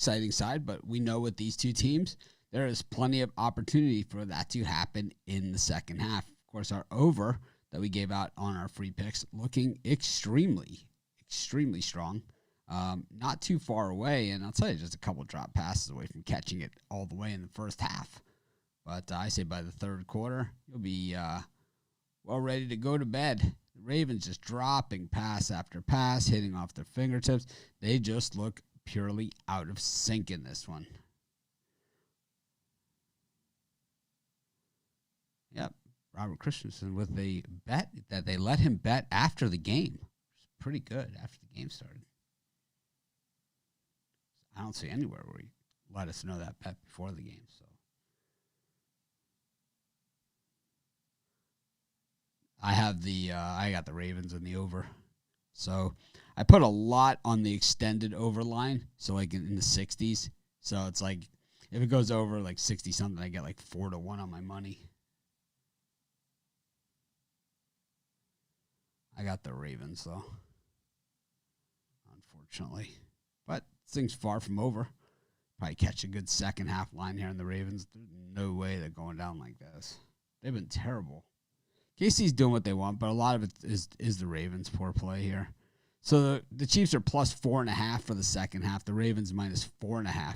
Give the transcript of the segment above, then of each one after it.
exciting side, but we know with these two teams, there is plenty of opportunity for that to happen in the second half. Of course, our over that we gave out on our free picks looking extremely, extremely strong. Not too far away, and I'll tell you, just a couple drop passes away from catching it all the way in the first half. But I say by the third quarter, you'll be well ready to go to bed. The Ravens just dropping pass after pass, hitting off their fingertips. They just look purely out of sync in this one. Yep, Robert Christensen with a bet that they let him bet after the game. It's pretty good after the game started. I don't see anywhere where he let us know that bet before the game. So I have I got the Ravens in the over. So I put a lot on the extended over line. So like in the 60s. So it's like if it goes over like 60 something, I get like 4-1 on my money. I got the Ravens though, unfortunately. But this thing's far from over. Probably catch a good second half line here in the Ravens. There's no way they're going down like this. They've been terrible. KC's doing what they want, but a lot of it is the Ravens' poor play here. So the Chiefs are plus 4.5 for the second half. The Ravens minus 4.5. I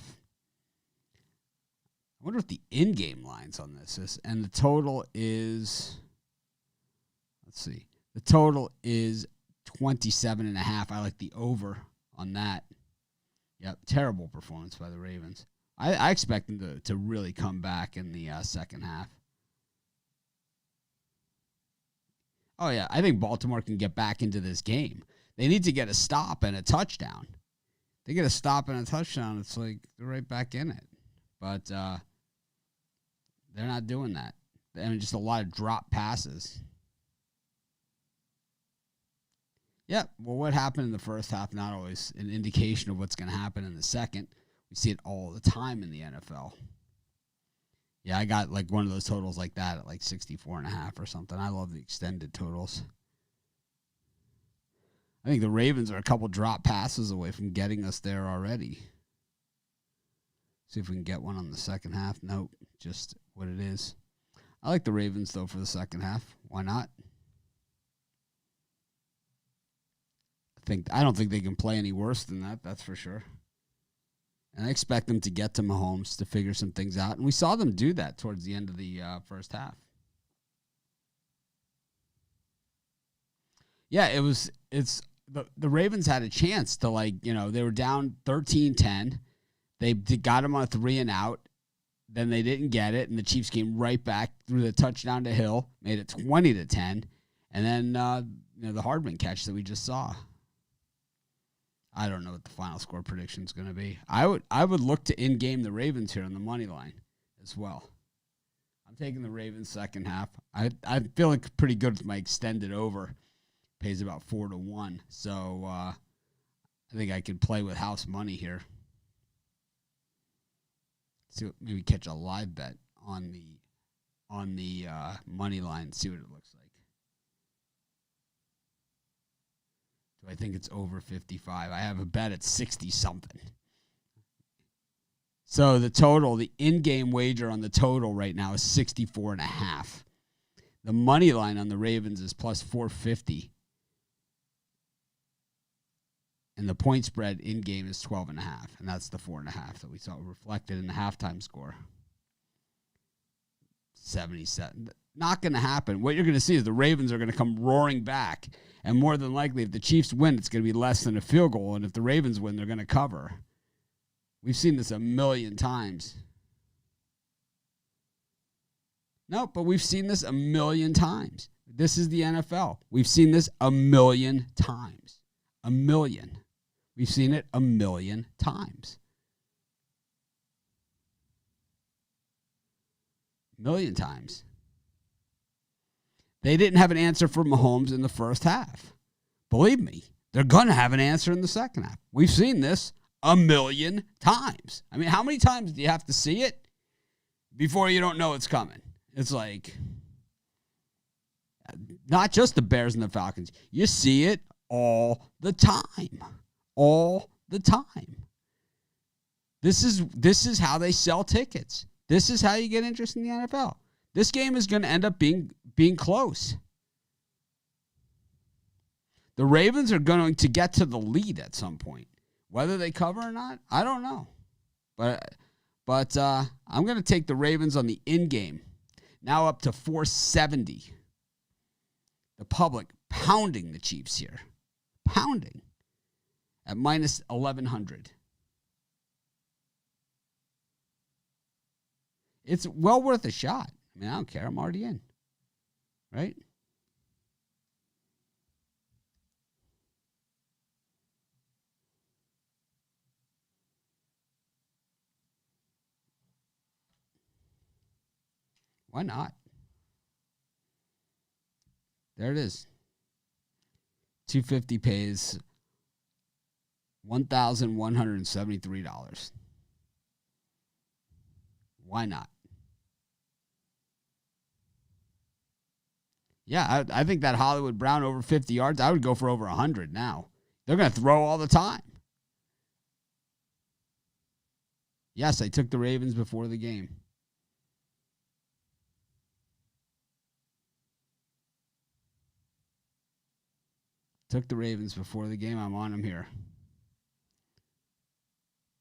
wonder what the in-game lines on this is. And the total is, let's see. The total is 27.5. I like the over on that. Yep, terrible performance by the Ravens. I expect them to really come back in the second half. Oh, yeah, I think Baltimore can get back into this game. They need to get a stop and a touchdown. They get a stop and a touchdown, it's like they're right back in it. But they're not doing that. I mean, just a lot of drop passes. Yeah, well, what happened in the first half, not always an indication of what's going to happen in the second. We see it all the time in the NFL. Yeah, I got like one of those totals like that at like 64.5 or something. I love the extended totals. I think the Ravens are a couple drop passes away from getting us there already. See if we can get one on the second half. Nope, just what it is. I like the Ravens, though, for the second half. Why not? I don't think they can play any worse than that, that's for sure. And I expect them to get to Mahomes to figure some things out. And we saw them do that towards the end of the first half. Yeah, the Ravens had a chance to, they were down 13-10. They got them on a 3 and out. Then they didn't get it, and the Chiefs came right back, threw the touchdown to Hill, made it 20-10. And then the Hardman catch that we just saw. I don't know what the final score prediction is going to be. I would look to in-game the Ravens here on the money line as well. I'm taking the Ravens second half. I'm feeling pretty good with my extended over. Pays about 4-1. So I think I could play with house money here. See what, maybe catch a live bet on the money line. See what it looks like. Do I think it's over 55? I have a bet at 60-something. So the in-game wager on the total right now is 64.5. The money line on the Ravens is plus 450. And the point spread in-game is 12.5. And that's the 4.5 that we saw reflected in the halftime score. 77. Not going to happen. What you're going to see is the Ravens are going to come roaring back. And more than likely, if the Chiefs win, it's going to be less than a field goal. And if the Ravens win, they're going to cover. We've seen this a million times. No, but we've seen this a million times. This is the NFL. We've seen this a million times. A million. We've seen it a million times. A million times. They didn't have an answer for Mahomes in the first half. Believe me, they're going to have an answer in the second half. We've seen this a million times. I mean, how many times do you have to see it before you don't know it's coming? It's like, not just the Bears and the Falcons. You see it all the time. All the time. This is how they sell tickets. This is how you get interest in the NFL. This game is going to end up being close. The Ravens are going to get to the lead at some point. Whether they cover or not, I don't know. But I'm going to take the Ravens on the in-game. Now up to 470. The public pounding the Chiefs here. Pounding. At minus 1,100. It's well worth a shot. I mean, I don't care. I'm already in. Right? Why not? There it is. 250 pays $1,173. Why not? Yeah, I think that Hollywood Brown over 50 yards, I would go for over 100 now. They're going to throw all the time. Yes, I took the Ravens before the game. Took the Ravens before the game. I'm on them here.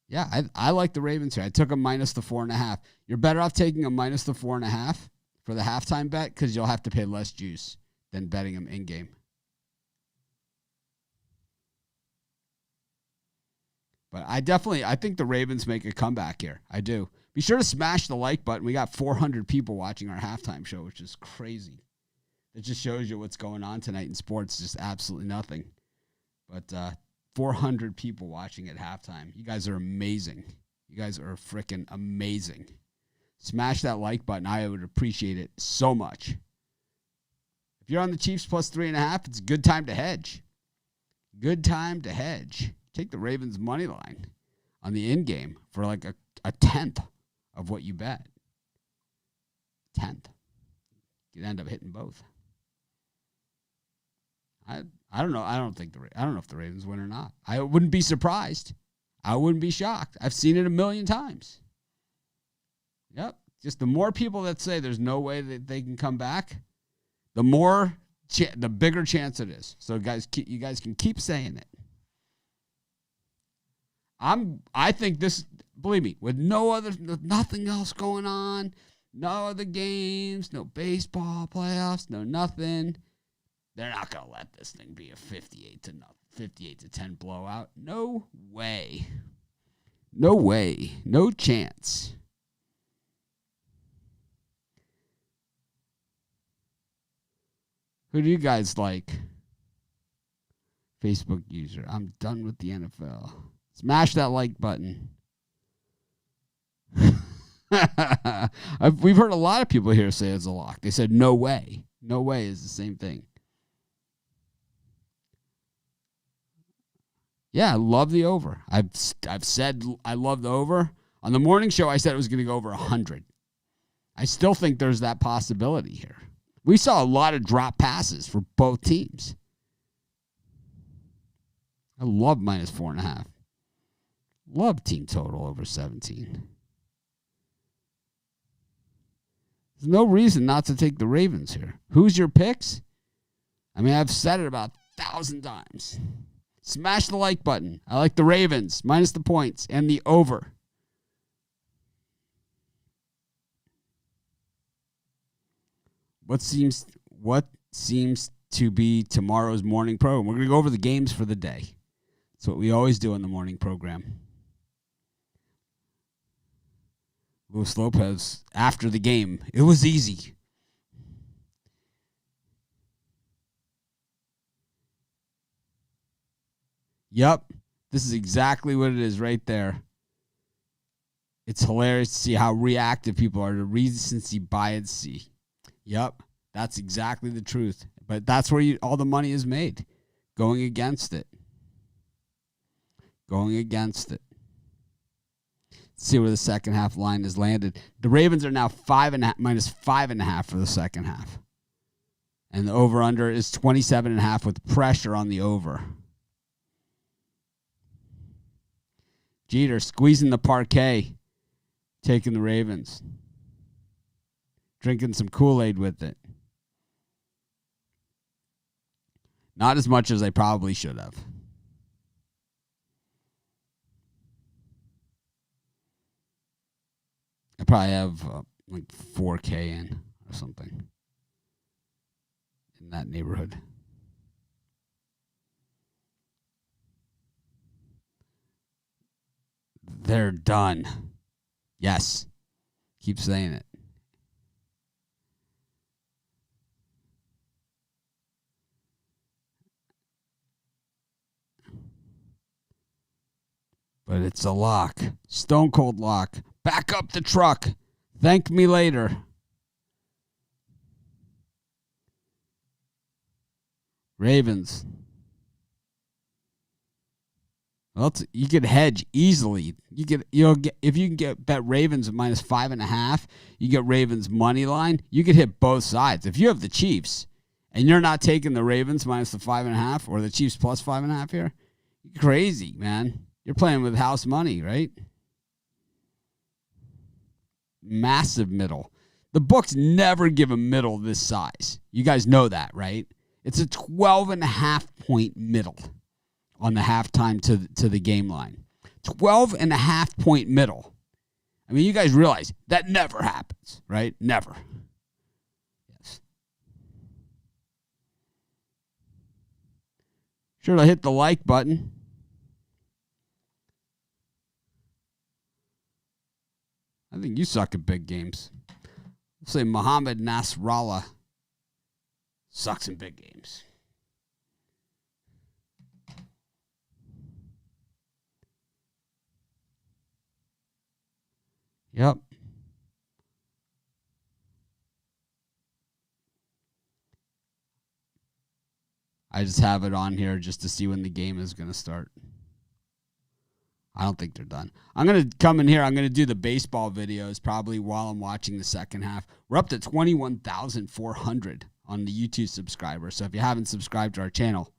Yeah, I like the Ravens here. I took them minus the 4.5. You're better off taking them minus the 4.5 for the halftime bet because you'll have to pay less juice than betting them in-game. But I think the Ravens make a comeback here. I do. Be sure to smash the like button. We got 400 people watching our halftime show, which is crazy. It just shows you what's going on tonight in sports. Just absolutely nothing. But 400 people watching at halftime. You guys are amazing. You guys are freaking amazing. Smash that like button. I would appreciate it so much. If you're on the Chiefs plus 3.5, it's a good time to hedge. Good time to hedge. Take the Ravens money line on the in game for like a tenth of what you bet. Tenth. You'd end up hitting both. I don't know. I don't know if the Ravens win or not. I wouldn't be surprised. I wouldn't be shocked. I've seen it a million times. Yep. Just the more people that say there's no way that they can come back, the bigger chance it is. So you guys can keep saying it. I think this, believe me, with nothing else going on, no other games, no baseball playoffs, no nothing. They're not going to let this thing be a 58-10 blowout. No way. No way. No chance. Who do you guys like? Facebook user. I'm done with the NFL. Smash that like button. We've heard a lot of people here say it's a lock. They said no way. No way is the same thing. Yeah, I love the over. I've said I love the over. On the morning show, I said it was going to go over 100. I still think there's that possibility here. We saw a lot of drop passes for both teams. I love minus 4.5. Love team total over 17. There's no reason not to take the Ravens here. Who's your picks? I mean, I've said it about 1,000 times. Smash the like button. I like the Ravens, minus the points, and the over. What seems to be tomorrow's morning program? We're going to go over the games for the day. That's what we always do on the morning program. Luis Lopez, after the game, it was easy. Yep, this is exactly what it is right there. It's hilarious to see how reactive people are to recency bias. Yep, that's exactly the truth. But that's where all the money is made, going against it. Going against it. Let's see where the second half line has landed. The Ravens are now minus 5.5 for the second half. And the over-under is 27.5 with pressure on the over. Jeter squeezing the parquet, taking the Ravens. Drinking some Kool-Aid with it. Not as much as I probably should have. I probably have like 4K in or something in that neighborhood. They're done. Yes. Keep saying it. But it's a lock. Stone cold lock. Back up the truck. Thank me later. Ravens. Well, you could hedge easily. You'll get if you can get bet Ravens at -5.5. You get Ravens money line. You could hit both sides. If you have the Chiefs and you're not taking the Ravens minus the 5.5 or the Chiefs plus 5.5 here, you're crazy, man. You're playing with house money, right? Massive middle. The books never give a middle this size. You guys know that, right? It's a 12.5 point middle on the halftime to the game line. 12.5 point middle. I mean, you guys realize that never happens, right? Never. Yes. Sure to hit the like button. I think you suck at big games. I'll say Mohamed Nasrallah sucks in big games. Yep. I just have it on here just to see when the game is going to start. I don't think they're done. I'm going to come in here. I'm going to do the baseball videos probably while I'm watching the second half. We're up to 21,400 on the YouTube subscribers. So if you haven't subscribed to our channel,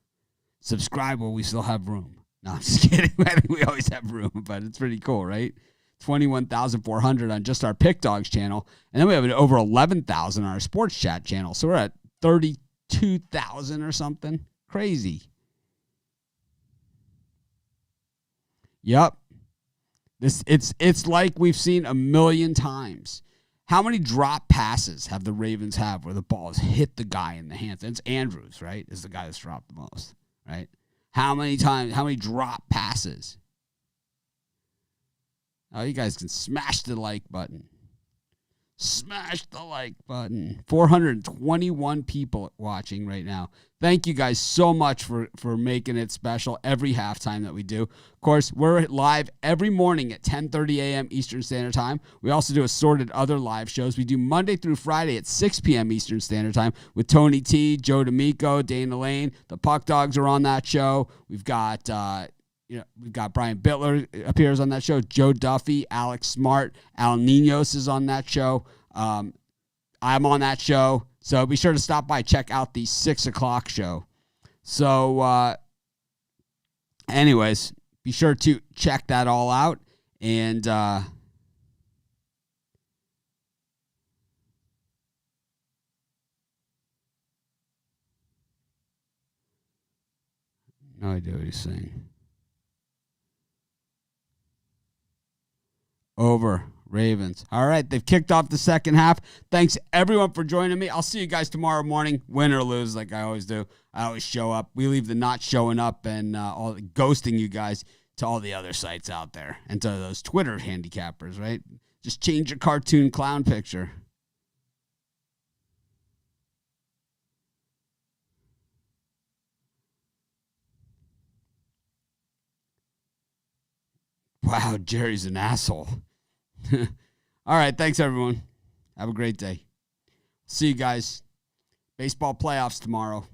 subscribe while we still have room. No, I'm just kidding. I think we always have room, but it's pretty cool, right? 21,400 on just our Pick Dogs channel. And then we have over 11,000 on our Sports Chat channel. So we're at 32,000 or something. Crazy. Yep. It's like we've seen a million times. How many drop passes have the Ravens have where the ball has hit the guy in the hands? And it's Andrews, right? Is the guy that's dropped the most, right? How many drop passes? Oh, you guys can smash the like button. Smash the like button. 421 people watching right now. Thank you guys so much for making it special every halftime that we do. Of course, we're live every morning at 10:30 a.m. Eastern Standard Time. We also do assorted other live shows. We do Monday through Friday at 6 p.m. Eastern Standard Time with Tony T, Joe D'Amico, Dana Lane. The Puck Dogs are on that show. We've got Brian Bittler appears on that show. Joe Duffy, Alex Smart, Al Ninos is on that show. I'm on that show. So be sure to stop by, check out the 6 o'clock show. So anyways, be sure to check that all out. And no idea what he's saying. Over. Ravens. All right, they've kicked off the second half. Thanks, everyone, for joining me. I'll see you guys tomorrow morning, win or lose, like I always do. I always show up. We leave the not showing up and all ghosting you guys to all the other sites out there and to those Twitter handicappers, right? Just change your cartoon clown picture. Wow, Jerry's an asshole. All right, thanks, everyone. Have a great day. See you guys. Baseball playoffs tomorrow.